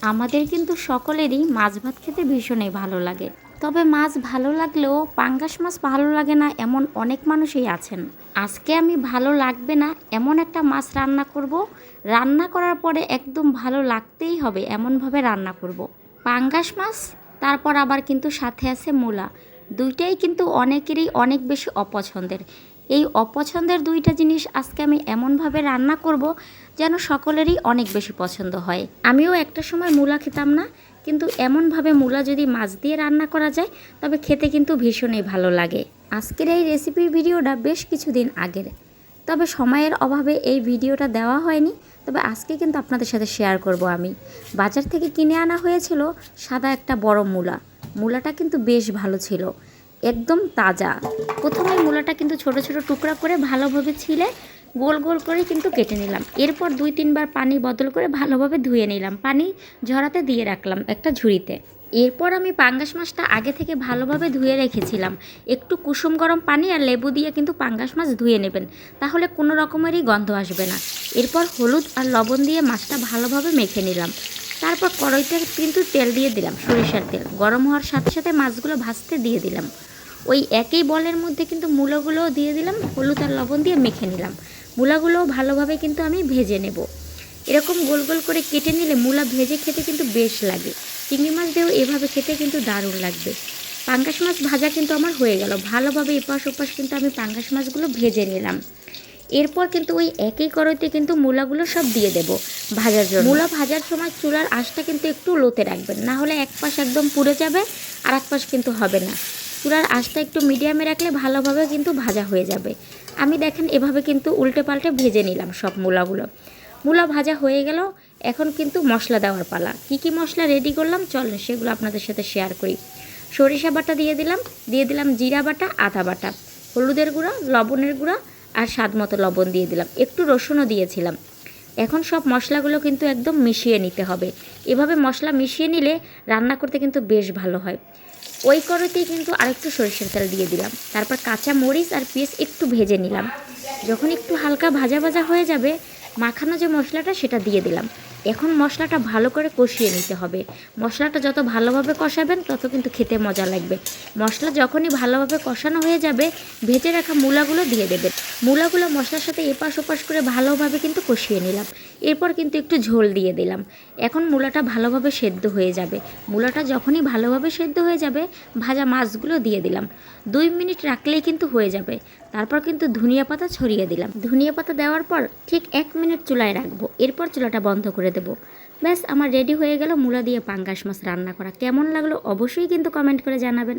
আমাদের কিন্তু সকলেরই মাছ ভাত খেতে ভীষণই ভালো লাগে। তবে মাছ ভালো লাগলেও পাঙ্গাস মাছ ভালো লাগে না এমন অনেক মানুষই আছেন। আজকে আমি ভালো লাগবে না এমন একটা মাছ রান্না করব। রান্না করার পরে একদম ভালো লাগতেই হবে এমনভাবে রান্না করব। পাঙ্গাস মাছ, তারপর আবার কিন্তু সাথে আছে মূলা। দুইটাই কিন্তু অনেকেরই অনেক বেশি অপছন্দের। এই অপছন্দের দুইটা জিনিস আজকে আমি এমনভাবে রান্না করব যেন সকলেরই অনেক বেশি পছন্দ হয়। আমিও একটা সময় মূলা খেতাম না, কিন্তু এমনভাবে মূলা যদি মাছ দিয়ে রান্না করা যায় তবে খেতে কিন্তু ভীষণই ভালো লাগে। আজকের এই রেসিপির ভিডিওটা বেশ কিছুদিন আগের, তবে সময়ের অভাবে এই ভিডিওটা দেওয়া হয়নি। তবে আজকে কিন্তু আপনাদের সাথে শেয়ার করব। আমি বাজার থেকে কিনে আনা হয়েছিল সাদা একটা বড় মূলা। মূলাটা কিন্তু বেশ ভালো ছিল, একদম তাজা। প্রথমে মূলাটা কিন্তু ছোট ছোট টুকরা করে ভালোভাবে ছিলে গোল গোল করে কিন্তু কেটে নিলাম। এরপর 2-3 বার পানি বদল করে ভালোভাবে ধুয়ে নিলাম, পানি ঝরাতে দিয়ে রাখলাম একটা ঝুড়িতে। এরপর আমি পাঙ্গাস মাছটা আগে থেকে ভালোভাবে ধুয়ে রেখেছিলাম। একটু কুসুম গরম পানি আর লেবু দিয়ে কিন্তু পাঙ্গাস মাছ ধুয়ে নেবেন, তাহলে কোনো রকমেরই গন্ধ আসবে না। এরপর হলুদ আর লবণ দিয়ে মাছটা ভালোভাবে মেখে নিলাম। তারপর কড়াইতে কিন্তু তেল দিয়ে দিলাম, সরিষার তেল। গরম হওয়ার সাথে সাথে মাছগুলো ভাজতে দিয়ে দিলাম। ওই একই বলের মধ্যে কিন্তু মূলাগুলোও দিয়ে দিলাম, হলুদ আর লবণ দিয়ে মেখে নিলাম। মূলাগুলোও ভালোভাবে কিন্তু আমি ভেজে নেব। এরকম গোল গোল করে কেটে নিলে মূলা ভেজে খেতে কিন্তু বেশ লাগে। চিংড়ি মাছ দিয়েও এভাবে খেতে কিন্তু দারুণ লাগবে। পাঙ্গাস মাছ ভাজা কিন্তু আমার হয়ে গেল। ভালোভাবে এপাশ ওপাশ কিন্তু আমি পাঙ্গাস মাছগুলো ভেজে নিলাম। এরপর কিন্তু ওই একই কড়াইতে কিন্তু মূলাগুলো সব দিয়ে দেব ভাজার জন্য। মূলা ভাজার সময় চুলার আঁচটা কিন্তু একটু লোতে রাখবেন, না হলে এক পাশ একদম পুড়ে যাবে আর এক পাশ কিন্তু হবে না। চুলার আঁচটা একটু মিডিয়ামে রাখলে ভালোভাবে কিন্তু ভাজা হয়ে যাবে। আমি দেখেন এভাবে কিন্তু উল্টে পাল্টে ভেজে নিলাম সব মূলাগুলো। মূলা ভাজা হয়ে গেল, এখন কিন্তু মশলা দেওয়ার পালা। কি মশলা রেডি করলাম চলেন সেগুলো আপনাদের সাথে শেয়ার করি। সরিষা বাটা দিয়ে দিলাম জিরা বাটা, আদা বাটা, হলুদের গুঁড়া, লবণের গুঁড়া আর স্বাদ মতো লবণ দিয়ে দিলাম, একটু রসুনও দিয়েছিলাম। এখন সব মশলাগুলো কিন্তু একদম মিশিয়ে নিতে হবে। এভাবে মশলা মিশিয়ে নিলে রান্না করতে কিন্তু বেশ ভালো হয়। ওই কড়াইতেই কিন্তু আরেকটু সরিষার তেল দিয়ে দিলাম। তারপর কাঁচা মরিচ আর পেঁয়াজ একটু ভেজে নিলাম। যখন একটু হালকা ভাজা ভাজা হয়ে যাবে, মাখানো যে মশলাটা সেটা দিয়ে দিলাম। এখন মশলাটা ভালো করে কষিয়ে নিতে হবে। মশলাটা যত ভালোভাবে কষাবেন তত কিন্তু খেতে মজা লাগবে। মশলা যখনই ভালোভাবে কষানো হয়ে যাবে, ভেজে রাখা মূলাগুলো দিয়ে দেবেন। মূলাগুলো মশলার সাথে এপাশ ওপাশ করে ভালোভাবে কিন্তু কষিয়ে নিলাম। এরপর কিন্তু একটু ঝোল দিয়ে দিলাম। এখন মূলাটা ভালোভাবে সেদ্ধ হয়ে যাবে। মূলাটা যখনই ভালোভাবে সেদ্ধ হয়ে যাবে, ভাজা মাছগুলো দিয়ে দিলাম। 2 মিনিট রাখলেই কিন্তু হয়ে যাবে। তারপর কিন্তু ধনিয়া পাতা ছড়িয়ে দিলাম। ধনিয়া পাতা দেওয়ার পর ঠিক 1 মিনিট চুলায় রাখবো। এরপর চুলাটা বন্ধ করে দেবো। ব্যাস আমার রেডি হয়ে গেল মূলা দিয়ে পাঙ্গাস মাছ রান্না করা। কেমন লাগলো অবশ্যই কিন্তু কমেন্ট করে জানাবেন।